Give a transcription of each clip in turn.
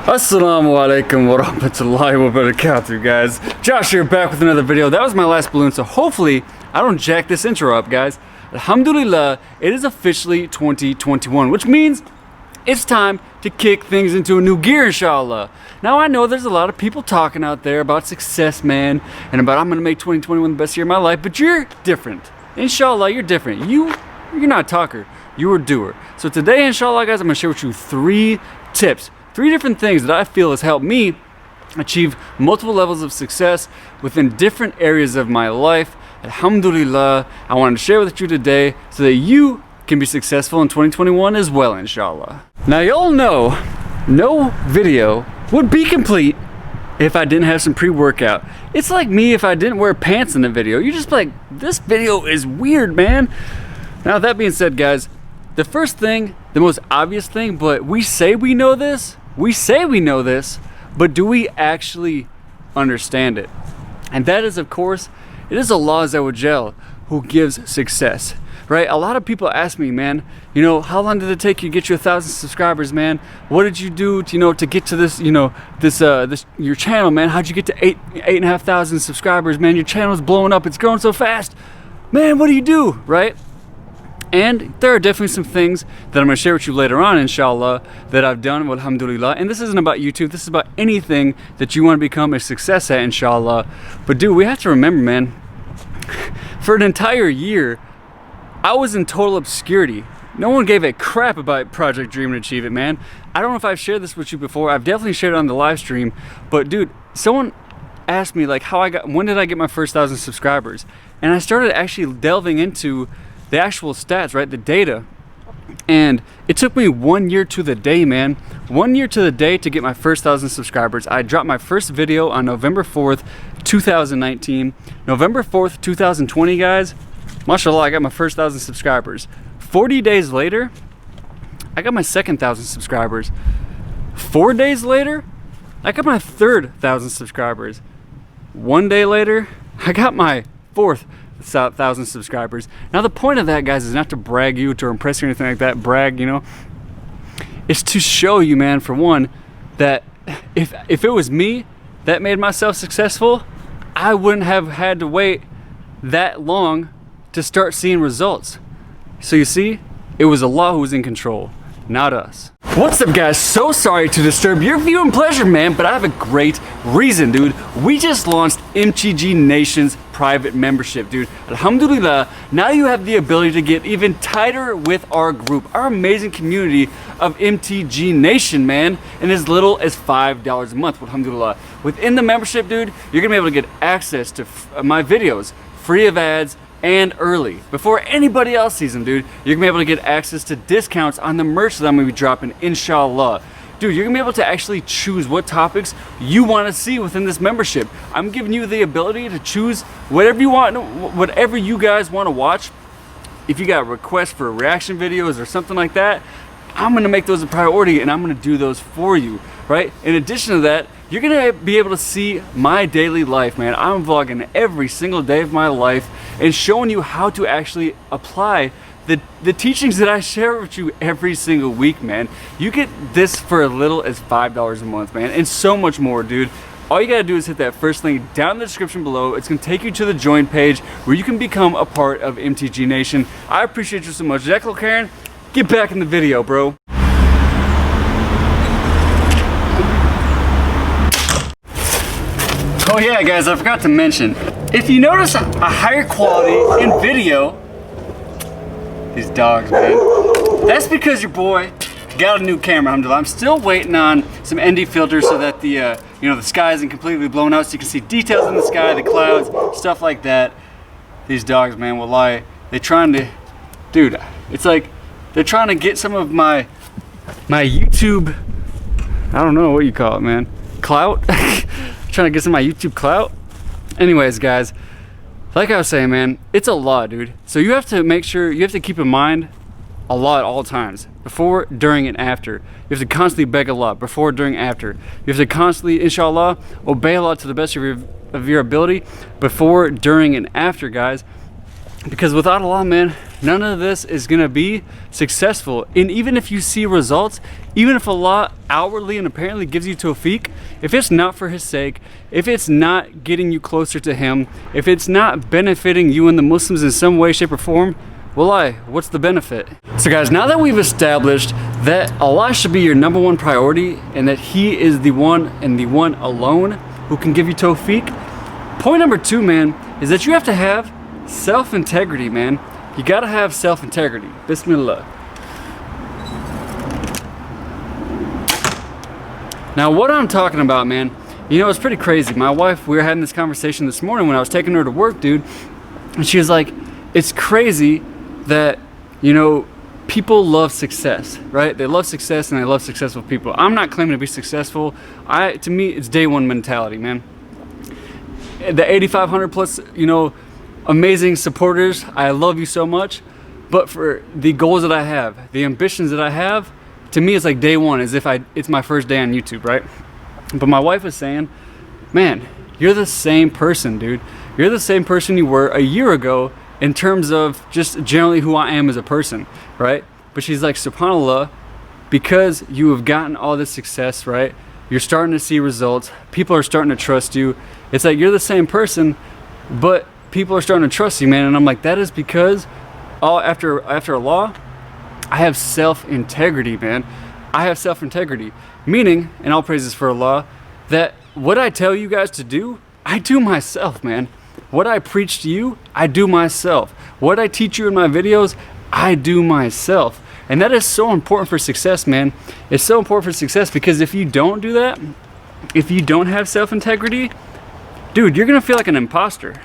As-Salaamu Alaykum Wa Rahmatullahi Wa Barakatahu Guys. Josh here, back with another video. That was my last balloon, so hopefully I don't jack this intro up, guys. Alhamdulillah, it is officially 2021, which means it's time to kick things into a new gear, inshallah. Now I know there's a lot of people talking out there about success, man, and about I'm gonna make 2021 the best year of my life, but you're different. Inshallah, you're different. You're not a talker, you're a doer. So today, inshallah, guys, I'm gonna share with you three tips. Three different things that I feel has helped me achieve multiple levels of success within different areas of my life. Alhamdulillah, I wanted to share with you today so that you can be successful in 2021 as well, inshallah. Now y'all know, no video would be complete if I didn't have some pre-workout. It's like me if I didn't wear pants in the video. You're just like, this video is weird, man. Now that being said, guys, the first thing, the most obvious thing, but we say we know this, but do we actually understand it? And that is, of course, it is Allah Azza wa Jal who gives success, right? A lot of people ask me, man, you know, how long did it take you to get you 1,000 subscribers, man? What did you do to, to get to this, this your channel, man? How'd you get to 8,500 subscribers, man? Your channel's blowing up, it's growing so fast. Man, what do you do, right? And there are definitely some things that I'm going to share with you later on, inshallah, that I've done, alhamdulillah. And this isn't about YouTube, this is about anything that you want to become a success at, inshallah. But dude, we have to remember, man, for an entire year, I was in total obscurity. No one gave a crap about Project Dream and Achieve It, man. I don't know if I've shared this with you before. I've definitely shared it on the live stream. But dude, someone asked me like when did I get my first 1,000 subscribers? And I started actually delving into the actual stats, right, the data, and it took me 1 year to the day, man. 1 year to the day to get my first 1,000 subscribers. I dropped my first video on November 4th, 2019. November 4th, 2020, guys, mashallah, I got my first 1,000 subscribers. 40 days later, I got my second 1,000 subscribers. 4 days later, I got my third 1,000 subscribers. 1 day later, I got my fourth 1,000 subscribers. Now the point of that, guys, is not to brag you, to impress you or anything like that. Brag, it's to show you, man, for one, that if it was me that made myself successful, I wouldn't have had to wait that long to start seeing results. So you see, it was Allah who was in control, not us. What's up, guys? So sorry to disturb your viewing pleasure, man, but I have a great reason, dude. We just launched MTGNATION's private membership, dude. Alhamdulillah, now you have the ability to get even tighter with our group, our amazing community of MTGNATION, man, in as little as $5 a month, alhamdulillah. Within the membership, dude, you're gonna be able to get access to my videos, free of ads, and early, before anybody else sees them, dude. You're gonna be able to get access to discounts on the merch that I'm gonna be dropping, inshallah. Dude, you're gonna be able to actually choose what topics you want to see within this membership. I'm giving you the ability to choose whatever you want, whatever you guys want to watch. If you got requests for reaction videos or something like that, I'm gonna make those a priority and I'm gonna do those for you, right? In addition to that, you're gonna be able to see my daily life, man. I'm vlogging every single day of my life and showing you how to actually apply the teachings that I share with you every single week, man. You get this for as little as $5 a month, man, and so much more, dude. All you gotta do is hit that first link down in the description below. It's gonna take you to the join page where you can become a part of MTGNATION. I appreciate you so much. Jekyll Karen, get back in the video, bro. Oh yeah, guys, I forgot to mention, if you notice a higher quality in video, these dogs, man, that's because your boy got a new camera, alhamdulillah. I'm still waiting on some ND filters so that the the sky isn't completely blown out, so you can see details in the sky, the clouds, stuff like that. These dogs, man, will lie. They're trying to, dude, it's like they're trying to get some of my YouTube, I don't know what you call it, man, clout. Trying to get some of my YouTube clout. Anyways, guys, like I was saying, man, it's a lot, dude. So you have to make sure, you have to keep in mind Allah at all times, before, during, and after. You have to constantly beg Allah, before, during, after. You have to constantly, inshallah, obey Allah to the best of your ability, before, during, and after, guys. Because without Allah, man, none of this is gonna be successful. And even if you see results, even if Allah outwardly and apparently gives you tawfiq, if it's not for His sake, if it's not getting you closer to Him, if it's not benefiting you and the Muslims in some way, shape, or form, wallahi, what's the benefit? So guys, now that we've established that Allah should be your number one priority and that He is the one and the one alone who can give you tawfiq, point number 2, man, is that you have to have self-integrity, man. You gotta have self-integrity. Bismillah. Now what I'm talking about, man, you know, it's pretty crazy. My wife, we were having this conversation this morning when I was taking her to work, dude, and she was like, it's crazy that, you know, people love success, right? They love success and they love successful people. I'm not claiming to be successful. To me, it's day one mentality, man. The 8,500 plus, you know, amazing supporters, I love you so much, but for the goals that I have, the ambitions that I have, to me it's like day one, as if it's my first day on YouTube, right? But my wife was saying, man, you're the same person, dude. You're the same person you were a year ago in terms of just generally who I am as a person, right? But she's like, subhanAllah, because you have gotten all this success, right? You're starting to see results. People are starting to trust you. It's like you're the same person, but people are starting to trust you, man. And I'm like, that is because after Allah, I have self-integrity, man. I have self-integrity, meaning, and all praises for Allah, that what I tell you guys to do, I do myself, man. What I preach to you, I do myself. What I teach you in my videos, I do myself. And that is so important for success, man. It's so important for success because if you don't do that, if you don't have self-integrity, dude, you're gonna feel like an imposter.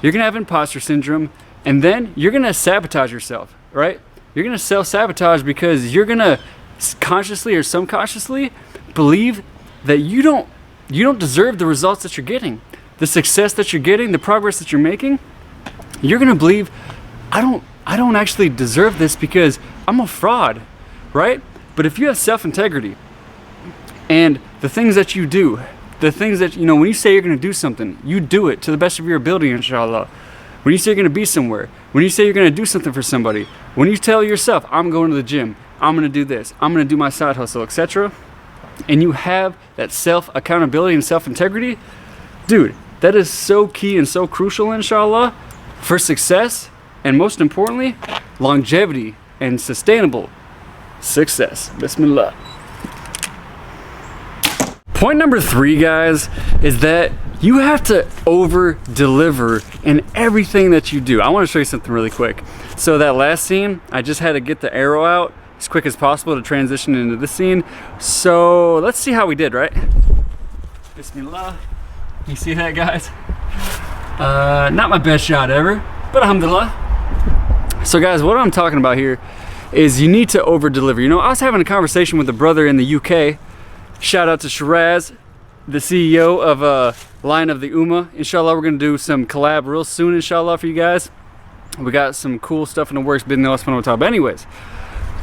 You're gonna have imposter syndrome, and then you're gonna sabotage yourself, right? You're gonna self-sabotage because you're gonna consciously or subconsciously believe that you don't deserve the results that you're getting, the success that you're getting, the progress that you're making. You're gonna believe, I don't actually deserve this because I'm a fraud, right? But if you have self-integrity and the things that you do, the things that, you know, when you say you're going to do something, you do it to the best of your ability, inshallah. When you say you're going to be somewhere, when you say you're going to do something for somebody, when you tell yourself, I'm going to the gym, I'm going to do this, I'm going to do my side hustle, etc., and you have that self-accountability and self-integrity, dude, that is so key and so crucial, inshallah, for success, and most importantly, longevity and sustainable success. Bismillah. Point number 3, guys, is that you have to over-deliver in everything that you do. I want to show you something really quick. So that last scene, I just had to get the arrow out as quick as possible to transition into this scene. So let's see how we did, right? Bismillah. You see that, guys? Not my best shot ever, but Alhamdulillah. So guys, what I'm talking about here is you need to over-deliver. You know, I was having a conversation with a brother in the UK. Shout out to Shiraz, the CEO of Lion of the Ummah. Inshallah, we're gonna do some collab real soon, inshallah, for you guys. We got some cool stuff in the works, but anyways,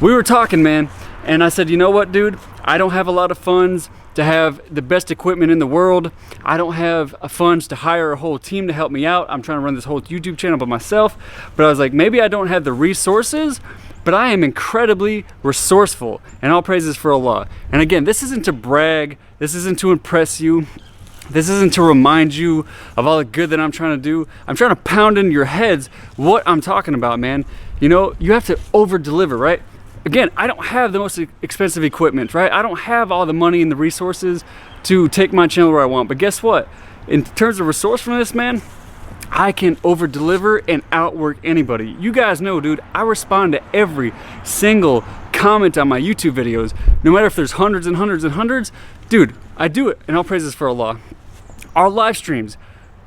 we were talking, man, and I said, you know what, dude? I don't have a lot of funds to have the best equipment in the world. I don't have funds to hire a whole team to help me out. I'm trying to run this whole YouTube channel by myself. But I was like, maybe I don't have the resources, but I am incredibly resourceful, and all praises for Allah. And again, this isn't to brag, this isn't to impress you, this isn't to remind you of all the good that I'm trying to do. I'm trying to pound into your heads what I'm talking about, man. You know, you have to over-deliver, right? Again, I don't have the most expensive equipment, right? I don't have all the money and the resources to take my channel where I want, but guess what? In terms of resourcefulness, man, I can over-deliver and outwork anybody. You guys know, dude, I respond to every single comment on my YouTube videos, no matter if there's hundreds and hundreds and hundreds. Dude, I do it, and all praises for Allah. Our live streams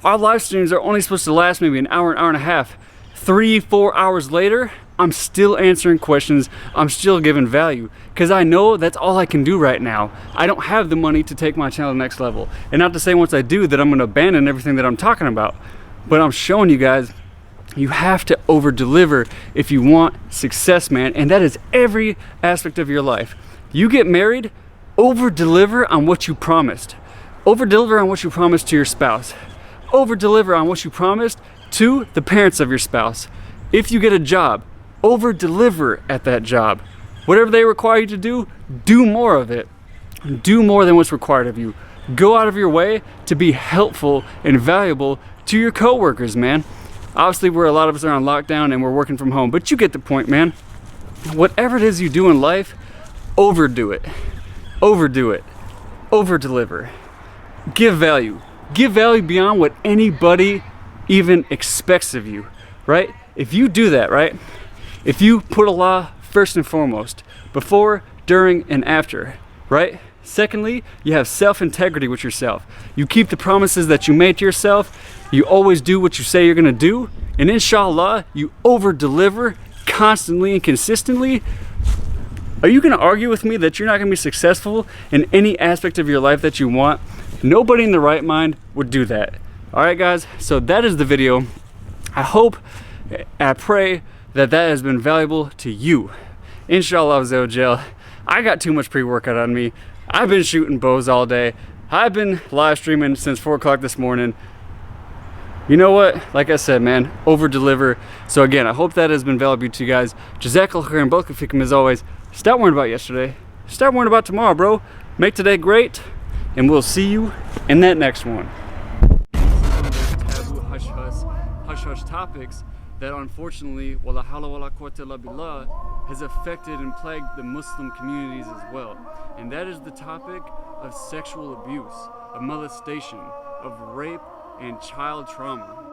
are only supposed to last maybe an hour and a half. 3-4 hours later, I'm still answering questions, I'm still giving value, because I know that's all I can do right now. I don't have the money to take my channel to the next level. And not to say once I do that I'm going to abandon everything that I'm talking about. But I'm showing you guys, you have to over-deliver if you want success, man. And that is every aspect of your life. You get married, over-deliver on what you promised. Over-deliver on what you promised to your spouse. Over-deliver on what you promised To the parents of your spouse, if you get a job, over deliver at that job. Whatever they require you to do more of it. Do more than what's required of you. Go out of your way to be helpful and valuable to your coworkers, man. Obviously, a lot of us are on lockdown and we're working from home, but you get the point, man. Whatever it is you do in life, overdo it. Overdo it. Over deliver. Give value. Give value beyond what anybody even expects of you, right? If you do that, right? If you put Allah first and foremost, before, during, and after, right? Secondly, you have self-integrity with yourself. You keep the promises that you made to yourself. You always do what you say you're gonna do. And inshallah, you over-deliver constantly and consistently. Are you gonna argue with me that you're not gonna be successful in any aspect of your life that you want? Nobody in the right mind would do that. All right, guys, so that is the video. I hope, I pray that has been valuable to you. Inshallah, Zawajal. I got too much pre-workout on me. I've been shooting bows all day. I've been live streaming since 4 o'clock this morning. You know what? Like I said, man, over deliver. So again, I hope that has been valuable to you guys. Jazakallah khair and barakallahu fikum as always. Stop worrying about yesterday. Start worrying about tomorrow, bro. Make today great, and we'll see you in that next one. Taboo hush topics that unfortunately, wala hawla wala quwwata illa billah, has affected and plagued the Muslim communities as well. And that is the topic of sexual abuse, of molestation, of rape, and child trauma.